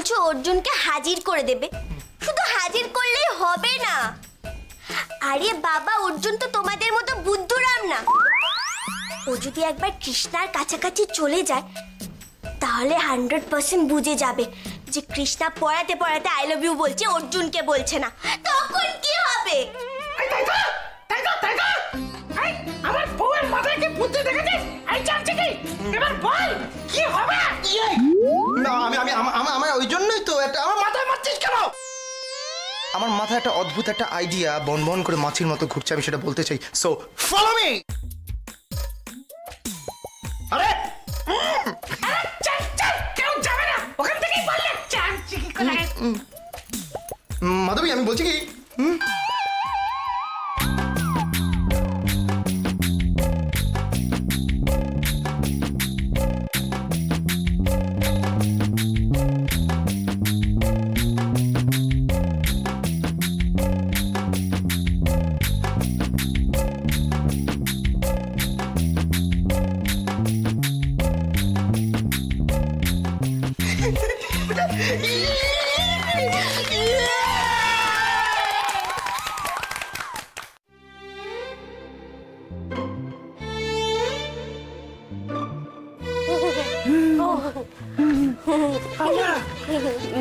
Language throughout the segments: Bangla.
বলছো অর্জুনকে হাজির করে দেবে, শুধু হাজির করলেই হবে না। আরে বাবা, অর্জুন তো তোমাদের মতো বুদ্ধুরাম না। ও যদি একবার কৃষ্ণার কাছাকাছি চলে যায় তাহলে 100% বুঝে যাবে যে কৃষ্ণা পড়াতে পড়াতে আই লাভ ইউ বলছে, অর্জুনকে বলছে না। তখন কি হবে? আমার বউয়ের মাথায় কি বুদ্ধি দেখেছিস? এই চামচে কি এবার বল কি হবে? না আমি ওই জন্যই তো এটা আমার মাথায় মারছিস কেন? আমার মাথায় একটা অদ্ভুত একটা আইডিয়া বন বন করে মাছির মতো ঘুরছে, আমি সেটা বলতে চাই। So follow me. আরে চল চল, কেউ যাবে না ওখান থেকেই বললে চামচে কি করে। মাধবী, আমি বলছি কি,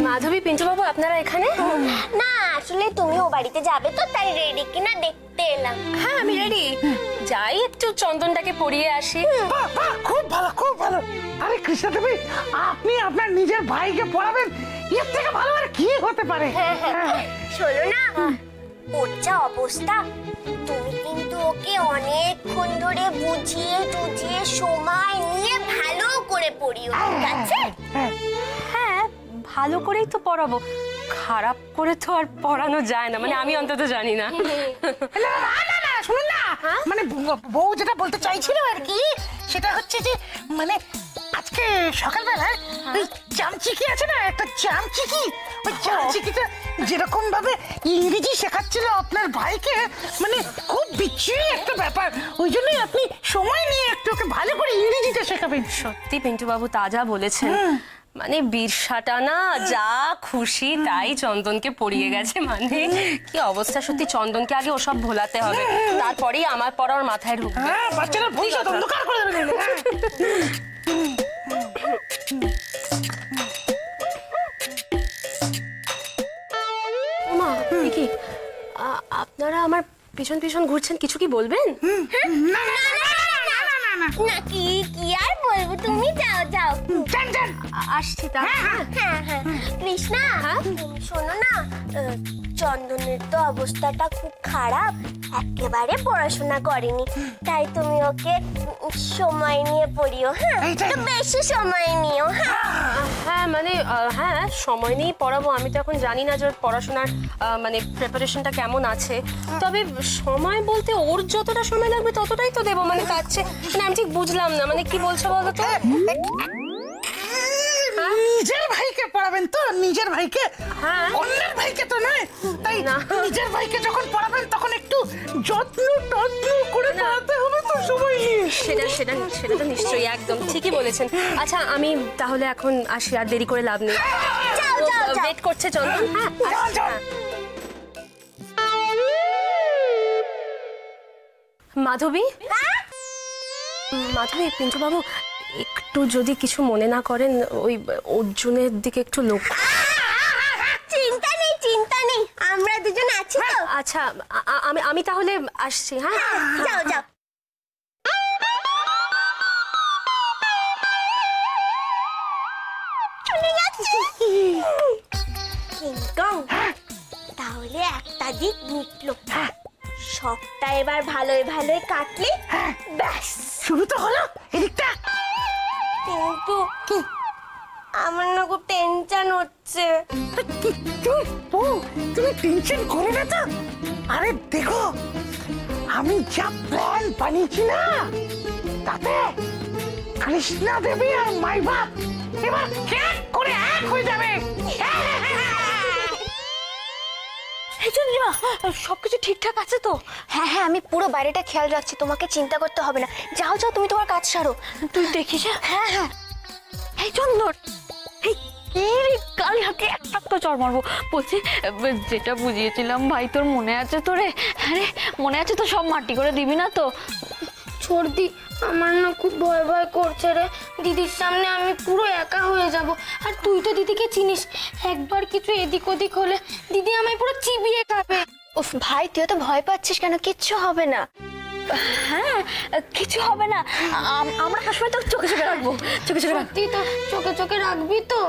মাধবী, পিন্টু বাবু, আপনারা এখানে? না, আসলে তুমি ও বাড়িতে যাবে তো তাই রেডি কিনা দেখতে এলাম। হ্যাঁ, আমি রেডি। যাই একটু চন্দনটাকে পরিয়ে আসি। বাহ, খুব ভালো খুব ভালো। আরে কৃষ্ণা দেবী, আপনি আপনার নিজের ভাইকে পড়াবেন, এর থেকে ভালো আর কি হতে পারে? শোনো না, ওর যা অবস্থা, তুমি কিন্তু ওকে অনেকক্ষণ ধরে বুঝিয়ে টুঝিয়ে সময় নিয়ে ভালো করে পড়িও, ঠিক আছে? হ্যাঁ, ভালো করেই তো পড়াবো, খারাপ করে তো আর পড়ানো যায় না, মানে আমি অন্তত জানি না। না শুনুন না, মানে বউ যেটা বলতে চাইছিল আর কি, সেটা হচ্ছে যে মানে আজকে সকালবেলায় ওই চামচিকি আছে না, একটা চামচিকি, ওই চামচিকিটা যেরকম ভাবে ইংরেজি শেখাচ্ছিল আপনার ভাইকে, মানে খুব বিচ্ছিরি একটা ব্যাপার। ওই জন্যই আপনি সময় নিয়ে একটু ওকে ভালো করে ইংরেজিটা শেখাবেন। সত্যি পিন্টু বাবু তাজা বলেছেন, মানে বীরসাটা না যা খুশি তাই চন্দনকে পড়িয়ে গেছে, মানে কি অবস্থা। সত্যি চন্দনকে আগে ওসব ভোলাতে হবে, তারপরেই আমার পড়ার মাথায় ঢুকবে। হ্যাঁ, বাচ্চারা ভবিষ্যৎ অন্ধকার করে দেবে। মা, কি আপনারা আমার পিছন পিছন ঘুরছেন, কিছু কি বলবেন? না, কি আর বলবো, তুমি যাও যাও। আসছি তা। হ্যাঁ, কৃষ্ণা, তুমি শোনো না, চন্দনের তো অবস্থাটা খুব খারাপ, একেবারে পড়াশোনা করেনি, তাই তুমি ওকে সময় নিয়ে পড়িও। হ্যাঁ, একটু বেশি সময় নিও। হ্যাঁ মানে হ্যাঁ, সময় নিয়েই পড়াবো। আমি তো এখন জানি না যে ওর পড়াশোনার মানে প্রিপারেশনটা কেমন আছে, তবে সময় বলতে ওর যতটা সময় লাগবে ততটাই তো দেবো, মানে তার চেয়ে, মানে আমি ঠিক বুঝলাম না, মানে কি বলছো বলো তো? নিজের ভাইকে পড়াবেন তো, নিজের ভাইকে, অন্যের ভাইকে তো নয়। তাই নিজের ভাইকে যখন পড়াবেন তখন একটু যত্ন করে পড়াতে হবে তো, সময় নিয়ে। সেটা তো নিশ্চয়ই, একদম ঠিকই বলেছেন। আচ্ছা, আমি তাহলে এখন আসি, আর দেরি করে লাভ নেই। ওয়েট করছে চন্দন। মাধবী, পিন্টু বাবু, একটু যদি কিছু মনে না করেন, ওই অর্জুনের দিকে একটু লক্ষ্য। চিন্তা নেই, আমরা দুজন আছি তো। আচ্ছা, আমি তাহলে আসছি। হ্যাঁ, যাও যাও। চলে যাচ্ছে। তাহলে একটা দিক মিটলো, সবটা এবার ভালোই কাটলে ব্যাস শুরু তো হলো এদিকটা। কিন্তু আমার না খুব টেনশন হচ্ছে। তুমি টেনশন করো না তো। আরে দেখো, আমি যা প্ল্যান বানিয়েছি না, তাতে কৃষ্ণা দেবী আর মাই বাপ এবার এক করে এক হয়ে যাবে। সবকিছু ঠিকঠাক আছে তো? হ্যাঁ, আমি পুরো বাইরেটা খেয়াল রাখছি, তোমাকে চিন্তা করতে হবে না। যাও তুমি তোমার কাজ সারো। তুই দেখিস। হ্যাঁ, এই চন্দন, কালি হাতে একটা চড় মারবো। বলছি যেটা বুঝিয়েছিলাম ভাই তোর মনে আছে তো রে? আরে মনে আছে তো? সব মাটি করে দিবি না তো? সর্দি আমার না খুব ভয় ভয় করছে রে। দিদির সামনে আমি পুরো একা হয়ে যাব। আর তুই তো দিদিকে চিনিস, একবার কিছু এদিক ওদিক হলে দিদি আমায় পুরো চিবিয়ে খাবে। উফ ভাই তুই তো ভয় পাচ্ছিস কেন? কিচ্ছু হবে না। হ্যাঁ কিছু হবে না, আমরা সবসময় তো চোখে চোখে রাখবো। চোখে চোখে রাখবো। তুই তো চোখে চোখে রাখবি তো?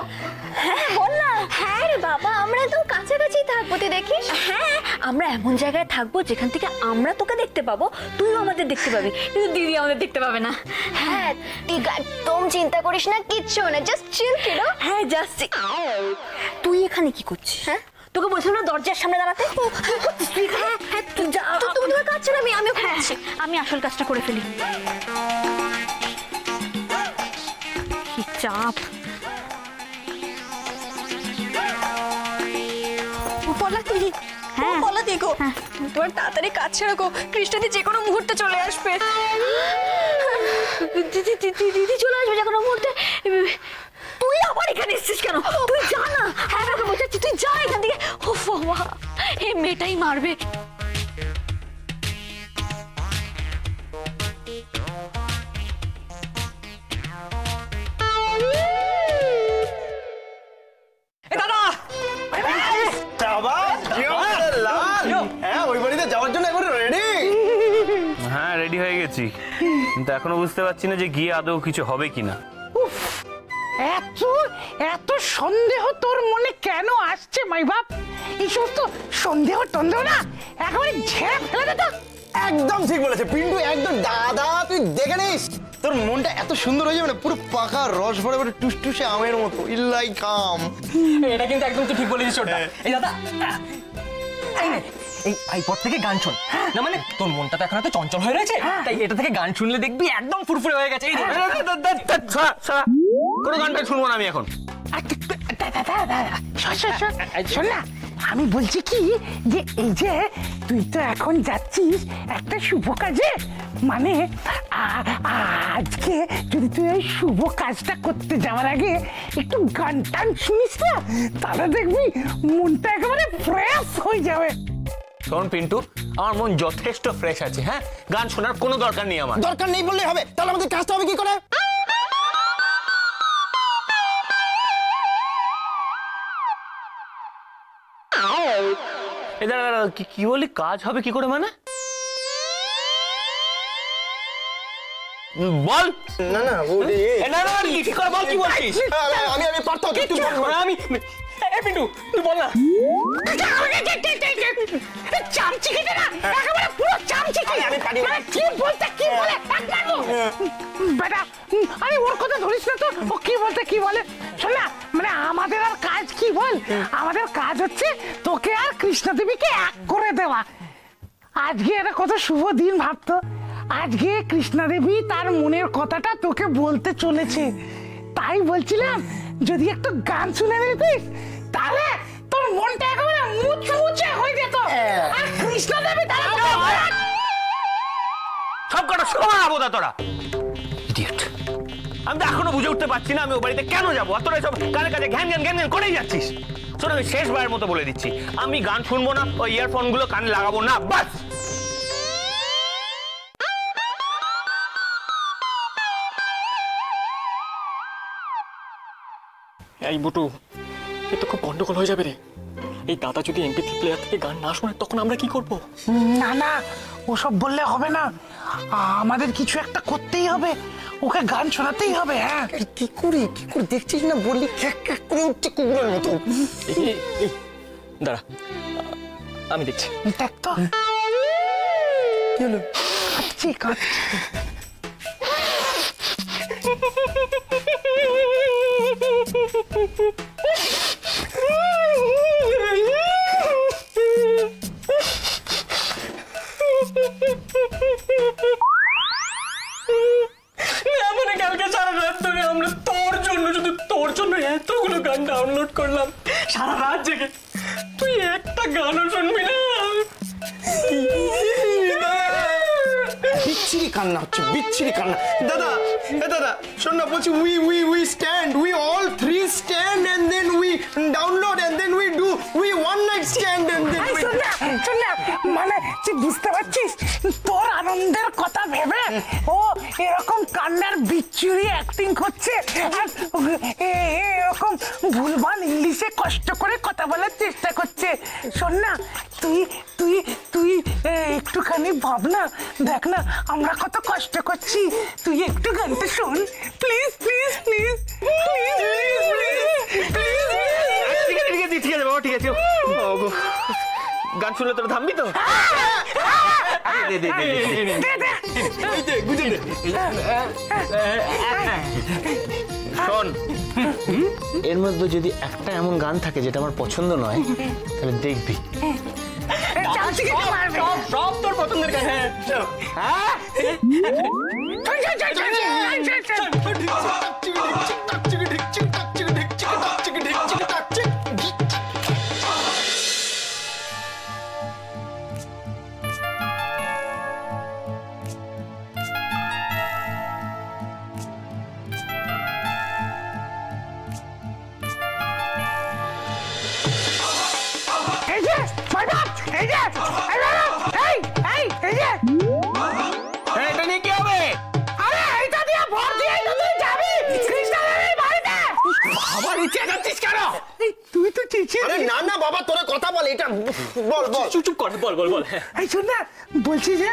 হ্যাঁ বল না। হ্যাঁ রে বাবা, আমরা একদম কাছাকাছি থাকবো, তুই দেখিস। হ্যাঁ আমরা এমন জায়গায় থাকবো যেখান থেকে আমরা তোকে দেখতে পাবো, তুইও আমাদের দেখতে পাবি, কিন্তু দিদি আমাদের দেখতে পাবে না। হ্যাঁ তুই একদম চিন্তা করিস না, কিচ্ছু না, জাস্ট চিল কিনো। হ্যাঁ জাস্ট। তুই এখানে কি করছিস? হ্যাঁ তোকে বলছিলাম না দরজার সামনে দাঁড়াতে। হ্যাঁ তুই যা, তোমার কাজ ছিল, আমিও খাচ্ছি। আমি আসল কাজটা করে ফেলি। কি চাপ। হ্যাঁ বলা দেখো, তোমার তাড়াতাড়ি কাজ ছেড়ে গো, কৃষ্ণাদি যে কোনো মুহূর্তে চলে আসবে। দিদি চলে আসবে যে কোনো মুহূর্তে। তুই আবার এখানে এসেছিস কেন? তুই যা না। হ্যাঁ তোকে বোঝাচ্ছি, তুই যা এখান থেকে। ও বাবা, এই মেয়েটাই মারবে। হ্যাঁ রেডি হয়ে গেছি, কিন্তু এখনো বুঝতে পারছি না যে গিয়ে আদৌ কিছু হবে কিনা। এত এত সন্দেহ তোর মনে কেন আসছে মাই বাপ? এই সমস্ত সন্দেহ টন্দেহ না একেবারে ঝেড়ে ফেলে দে তো। একদম ঠিক বলেছে পিন্টু, একদম। দাদা তুই দেখে নিস, তোর মনটা এত সুন্দর হয়ে যাবে না, পুরো পাকা রস ভরে ভরে টুসটুসে আমের মতো। ইল্লাই কাম। এটা কিন্তু একদম তুই ঠিক বলেছিস ওটা। এই দাদা এই আইপড থেকে গান শোন না, মানে তোর মনটা তো এখন এত চঞ্চল হয়ে রয়েছে, তাই এটা থেকে গান শুনলে দেখবি একদম ফুরফুরে হয়ে গেছে। কোনো গানটা শুনবো না আমি এখন। শোন না, আমি বলছি কি যে এই যে তুই তো এখন যাচ্ছিস একটা শুভ কাজে, মানে আজকে যদি তুই এই শুভ কাজটা করতে যাওয়ার আগে একটু গান টান শুনিস না, তাহলে দেখবি মনটা একেবারে ফ্রেশ হয়ে যাবে। শোন পিন্টু, আমার মন যথেষ্ট ফ্রেশ আছে। হ্যাঁ গান শোনার কোনো দরকার নেই আমার। দরকার নেই বললেই হবে, তাহলে আমাদের কাজটা হবে কি করে? কি বলি কাজ হবে কি করে মানে? বল। না না কি ঠিক করে বল, কি বলছিস? আমি পারতাম, তুই বল। আমি পিন্টু তুই বল না। চামচিকিটা না একেবারে পুরো চামচিকি। আমি পারি। কি বলতে কি বলে বেটা, আরে ওর কথা ধরিস না তো। ও কি বলতে কি বলে শোন না, মানে আমাদের আর কাজ কি বল? আমাদের কাজ হচ্ছে তোকে আর কৃষ্ণ দেবীকে এক করে দেওয়া। আজকে এটা কত শুভ দিন ভাবতো। আজকে কৃষ্ণা দেবী তার মনের কথাটা তোকে বলতে চলেছে। তাই বলছিলাম যদি একটু গান শুনে নিতিস তাহলে তোর মনটা একেবারে মুচমুচে হয়ে যেত। আর কৃষ্ণা দেবী সব কটা শোনাবো না তোরা। ইডিয়েট, আমি তো এখনো বুঝে উঠতে পারছি না আমি ও বাড়িতে কেন যাবো। আর তোরা সব কানে কানে ঘ্যান ঘ্যান ঘ্যান ঘ্যান করেই যাচ্ছিস। শোন, আমি শেষবারের মতো বলে দিচ্ছি, আমি গান শুনবো না, ওই ইয়ারফোন গুলো কানে লাগাবো না, বাস। এই বুটু, এ তো খুব গন্ডগোল হয়ে যাবে রে। এই দাদা যদি এমপি3 প্লেয়ার থেকে গান না শোনে তখন আমরা কি করব? না না, ওসব বললে হবে না, আমাদের কিছু একটা করতেই হবে, ওকে গান শোনাতেই হবে। হ্যাঁ কি করি দেখছিস না, বললি ক্যাক ক্যাক করে উঠছে কুকুরের মতো। এই দাঁড়া, আমি দেখছি। দেখ তো কি হলো? কাঁদছি কাঁদছি। মানে কালকে সারা রাত ধরে আমরা তোর জন্য, শুধু তোর জন্য এতগুলো গান ডাউনলোড করলাম সারা রাত জেগে, তুই একটা গানও শুনবি না। বিচ্ছিরি কান্না হচ্ছে, বিচ্ছিরি কান্না। দাদা দাদা শোন না, বলছি we stand, we all three stand and then we download and then we do we one night stand and then শোন না, মানে তুই বুঝতে পারছিস তোর আনন্দের কথা ভেবে ও এরকম কান্নার বিচ্ছিরি অ্যাক্টিং করছে, আর এরকম ভুলভাল ইংলিশে কষ্ট করে কথা বলার চেষ্টা করছে। শোন না, তুই তুই তুই একটুখানি ভাব না, দেখ না আমরা কত কষ্ট করছি, তুই একটু গানটা শোন please please please please please. ঠিক আছে বাবা, ঠিক আছে। গান শুনলে তোরা থামবি তো? শোন, এর মধ্যে যদি একটা এমন গান থাকে যেটা আমার পছন্দ নয়, তাহলে দেখবি সব তোর পছন্দের গান। হ্যাঁ এটা নিয়ে কি হবে? আরে এইটা দিয়ে ভর দিয়ে তুই যাবি কৃষ্ণাদের বাড়িতে। আবার নিচে যাচ্ছিস কেন? তুই তো চেঁচিয়ে আরে না না বাবা, তোরা কথা বল, এটা বল বল। চুপ কর, বল বল বল। এই শোন না, বলছি যে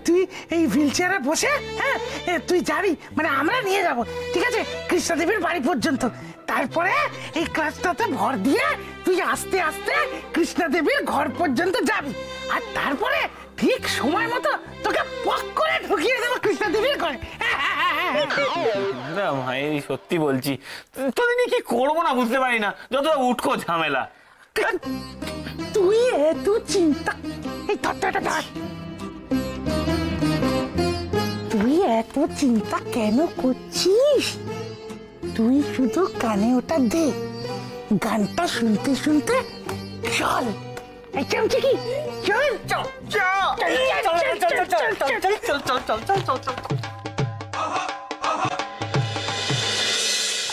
তুই এই হুইল চেয়ারে বসে, হ্যাঁ তুই যাবি, মানে আমরা নিয়ে যাব, ঠিক আছে, কৃষ্ণাদেবীর বাড়ি পর্যন্ত। তারপরে এই ক্লাসটাতে ভর দিয়ে তুই আস্তে আস্তে কৃষ্ণাদেবীর ঘর পর্যন্ত যাবি, আর তারপরে ঠিক সময় মতো তোকে পক করে ঢুকিয়ে দেবো কৃষ্ণাদেবীর ঘরে। ভাই সত্যি বলছি, তোদের নিয়ে কি করবো না বুঝতে পারি না, যত উঠকো ঝামেলা। তুই এত চিন্তা, এই তত্ত্বটা ধর, তুই এত চিন্তা কেন করছিস? তুই শুধু কানে ওটা দে, গানটা শুনতে শুনতে চল। এই চামচি কি চল চল চল।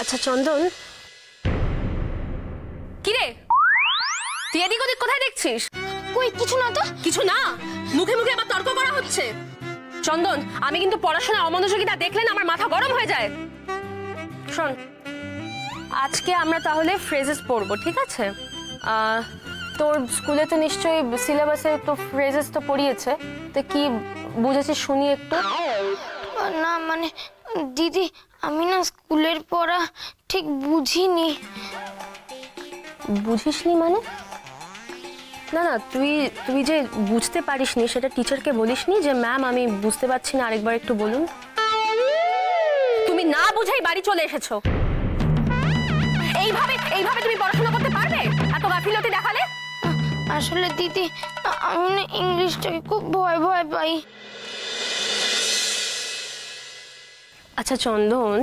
আচ্ছা চন্দন, কিরে তুই এদিক ওদিক কোথায় দেখছিস? কই কিছু না তো। কিছু না, মুখে মুখে আবার তর্ক করা হচ্ছে। চন্দন, আমি কিন্তু পড়াশোনা অমনোযোগিতা দেখলে না আমার মাথা গরম হয়ে যায়। শোন, আজকে আমরা তাহলে ফ্রেজেস পড়বো, ঠিক আছে? তোর স্কুলে তো নিশ্চয়ই সিলেবাসে তো ফ্রেজেস তো পড়িয়েছে, তো কি বুঝেছিস শুনি একটু। না মানে দিদি, আমি না স্কুলের পড়া ঠিক বুঝিনি। বুঝিসনি মানে? না না, তুই যে বুঝতে পারিসনি সেটা টিচারকে বলিসনি যে ম্যাম আমি বুঝতে পারছি না, আরেকবার একটু বলুন? তুমি না বুঝেই বাড়ি চলে এসেছো। এইভাবে তুমি পড়াশোনা করতে পারবে? এত গাফিলতি দেখালে। আসলে দিদি, আমি না ইংলিশটাকে খুব ভয় ভয় পাই। আচ্ছা চন্দন,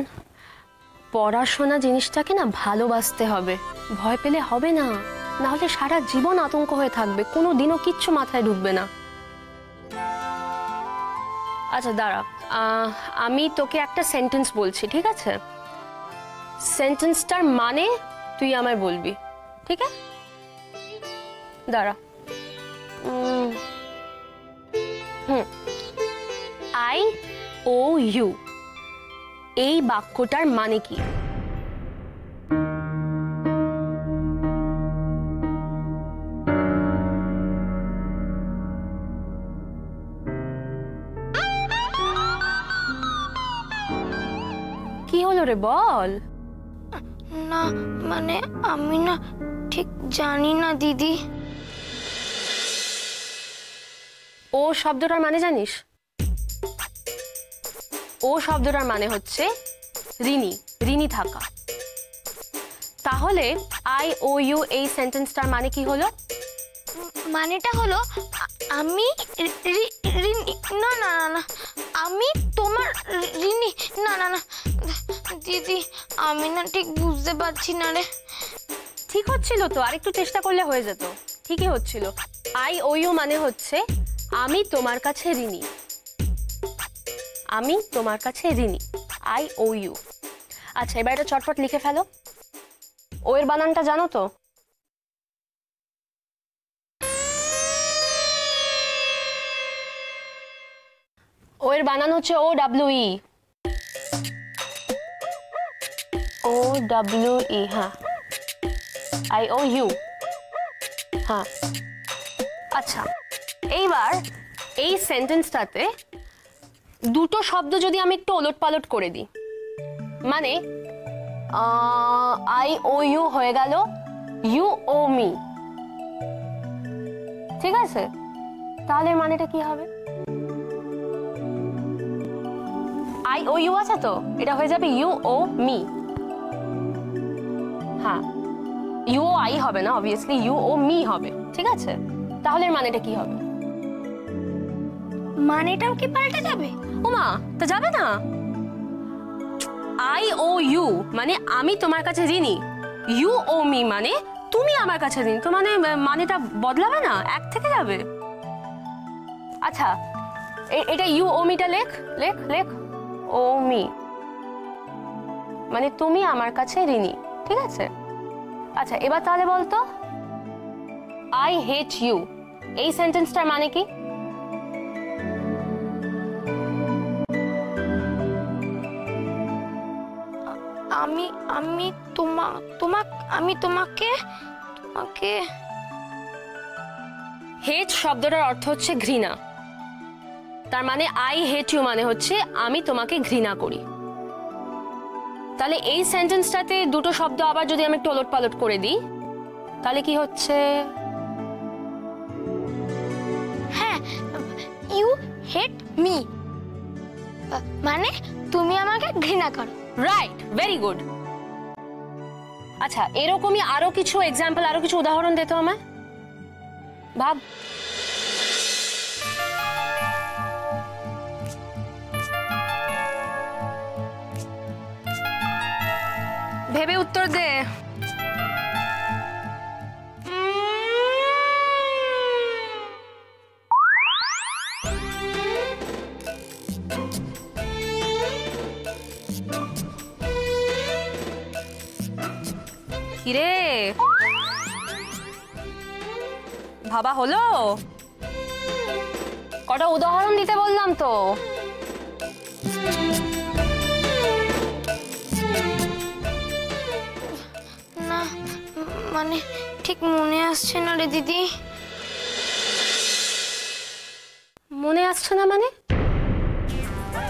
পড়াশোনা জিনিসটাকে না ভালোবাসতে হবে, ভয় পেলে হবে না, না হলে সারা জীবন আতঙ্ক হয়ে থাকবে, কোনো দিনও কিচ্ছু মাথায় ঢুকবে না। আচ্ছা দাঁড়া, আমি তোকে একটা সেন্টেন্স বলছি, ঠিক আছে? সেন্টেন্সটার মানে তুই আমায় বলবি, ঠিক আছে? দাঁড়া। IOU এই বাক্যটার মানে কি? কি হলো রে, বল। না মানে আমি না ঠিক জানি না দিদি। ও শব্দটার মানে জানিস? ও শব্দটার মানে হচ্ছে ঋণী, ঋণী থাকা। তাহলে IOU এই সেন্টেন্সটার মানে কি হলো? মানেটা হলো আমি না না না, আমি তোমার ঋণী। না না না দিদি, আমি না ঠিক বুঝতে পারছি না রে। ঠিক হচ্ছিল তো, আরেকটু চেষ্টা করলে হয়ে যেত, ঠিকই হচ্ছিল। IOU মানে হচ্ছে আমি তোমার কাছে ঋণী। আমি তোমার কাছে ঋণী, আই ও ইউ। আচ্ছা এবার এটা চটপট লিখে ফেলো। ও এর বানানটা জানো তো? ও এর বানান হচ্ছে O W E. O W E, হ্যাঁ। আই ও ইউ, হ্যাঁ। আচ্ছা এইবার এই সেন্টেন্সটাতে দুটো শব্দ যদি আমি একটু ওলট পালট করে দিই, মানে আই ও ইউ হয়ে গেল ইউ ও মি, ঠিক আছে? তাহলে মানেটা কি হবে? আই ও ইউ আছে তো, এটা হয়ে যাবে ইউ ও মি। হ্যাঁ, ইউ ও আই হবে না, অবভিয়াসলি ইউ ও মি হবে, ঠিক আছে? তাহলে মানেটা কি হবে? মানেটাও কি পাল্টে যাবে? ওমা, তা যাবে না। আই ও ইউ মানে আমি তোমার কাছে ঋণী, ইউ ও মি মানে তুমি আমার কাছে ঋণী, তো মানে মানেটা বদলাবে না, এক থেকে যাবে। আচ্ছা এটা ইউ ও মিটা লেখ লেখ লেখ, ও মি মানে তুমি আমার কাছে ঋণী, ঠিক আছে? আচ্ছা এবার তাহলে বলতো আই হেট ইউ, এই সেন্টেন্সটার মানে কি? আমি আমি আমি তোমাকে হেট শব্দটার অর্থ হচ্ছে ঘৃণা, তার মানে আই হেট ইউ মানে হচ্ছে আমি তোমাকে ঘৃণা করি। তাহলে এই সেন্টেন্সটাতে দুটো শব্দ আবার যদি আমি একটু ওলট পালট করে দিই, তাহলে কি হচ্ছে? হ্যাঁ, ইউ হেট মি মানে তুমি আমাকে ঘৃণা করো। Right, very good. আচ্ছা এরকমই আরো কিছু এক্সাম্পল, আরো কিছু উদাহরণ দিতে আমায়, ভাব। ভেবে উত্তর দে। কিরে ভাবা হলো? কটা উদাহরণ দিতে বললাম তো। না মানে ঠিক মনে আসছে না রে দিদি। মনে আসছে না মানে?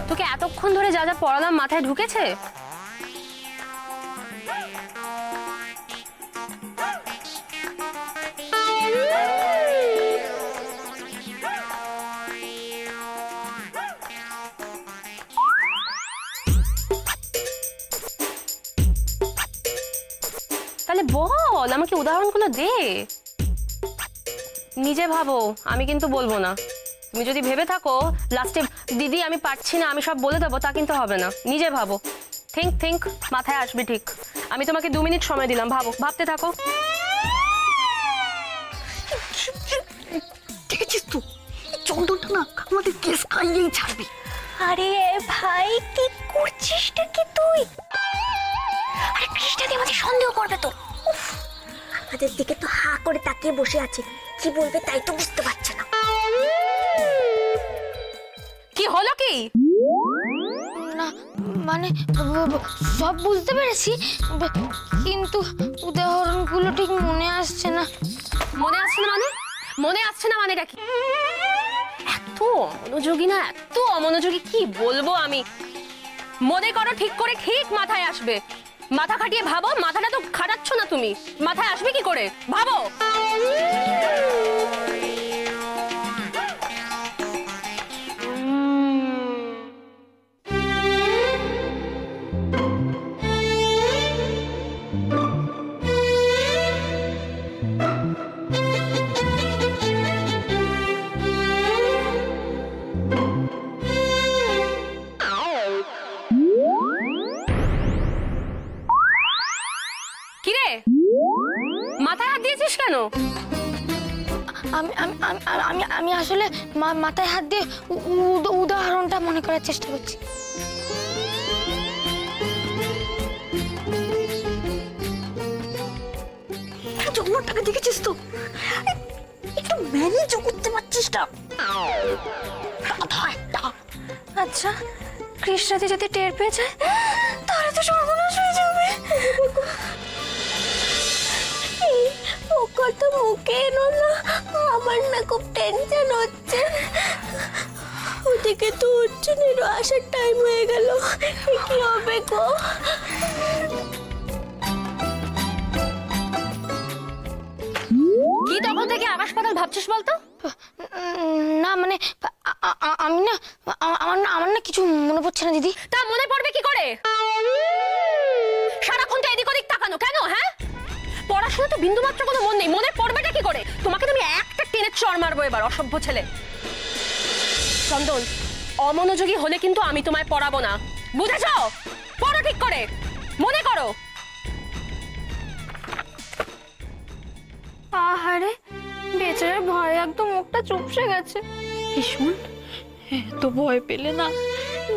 তোকে এতক্ষণ ধরে যা যা পড়ালাম মাথায় ঢুকেছে? তাহলে বল, আমাকে উদাহরণগুলো দে। নিজে ভাবো, আমি কিন্তু বলবো না। তুমি যদি ভেবে থাকো লাস্টে দিদি আমি পারছি না আমি সব বলে দেবো, তা কিন্তু হবে না। নিজে ভাবো, থিঙ্ক থিঙ্ক, মাথায় আসবে ঠিক। আমি তোমাকে 2 মিনিট সময় দিলাম, ভাবো, ভাবতে থাকো। দেখেছিস তো, চন্দনটা না আমাদের কেস খাইয়েই ছাড়বে। আরে ভাই কি করছিসটা কি তুই? আরে কৃষ্ণাদি আমাদের সন্দেহ করবে তো। উফ, আমাদের দিকে তো হা করে তাকিয়ে বসে আছে, কি বলবে তাই তো বুঝতে পারছে না। কি হলো কি? না মানে সব বুঝতে পেরেছি, কিন্তু উদাহরণগুলো ঠিক মনে আসছে না। মনে আসছে না মানে? মনে আসছে না মানেটা কি? এত অমনোযোগী না, এত অমনোযোগী, কি বলবো আমি। মনে করো ঠিক করে, ঠিক মাথায় আসবে। মাথা খাটিয়ে ভাবো, মাথাটা তো খাটাচ্ছ না তুমি, মাথায় আসবে কি করে ভাবো। কিরে মাথায় হাত দিয়েছিস কেন? আমি আমি আমি- আমি আমি আসলে মাথায় হাত দিয়ে উদাহরণটা মনে করার চেষ্টা করছি। জন্মটাকে দেখেছিস তো, একটু ম্যানেজ করতে পারছিস না। আচ্ছা, কৃষ্ণাদি যদি টের পেয়ে যায় তাহলে তো সর্বনাশ হয়ে যাবে। ও কথা মুখে এনো না, আমার না খুব টেনশন হচ্ছে। ওদিকে তো অর্জুনেরও আসার টাইম হয়ে গেল, কি হবে গো? কি তখন থেকে আকাশ পাতাল ভাবছিস বলতো? না মানে আমি না আমার না কিছু মনে পড়ছে না দিদি। তা মনে পড়বে কি করে? সারাক্ষণ তো এদিক ওদিক তাকানো কেন? হ্যাঁ, পড়াশোনা তো বিন্দুমাত্র কোনো মন নেই, মনে পড়বেটা কি করে? তোমাকে তো আমি একটা টেনে চড় মারবো এবার, অসভ্য ছেলে। চন্দন, অমনোযোগী হলে কিন্তু আমি তোমায় পড়াবো না, বুঝেছো? পড়ো ঠিক করে, মনে করো। আহারে, বেচারা ভয় একদম মুখটা চুপসে গেছে। ভীষণ এত ভয় পেলে না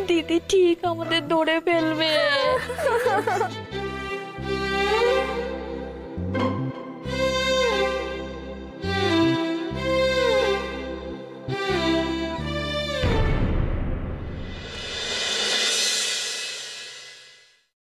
দিদি ঠিক আমাদের ধরে ফেলবে।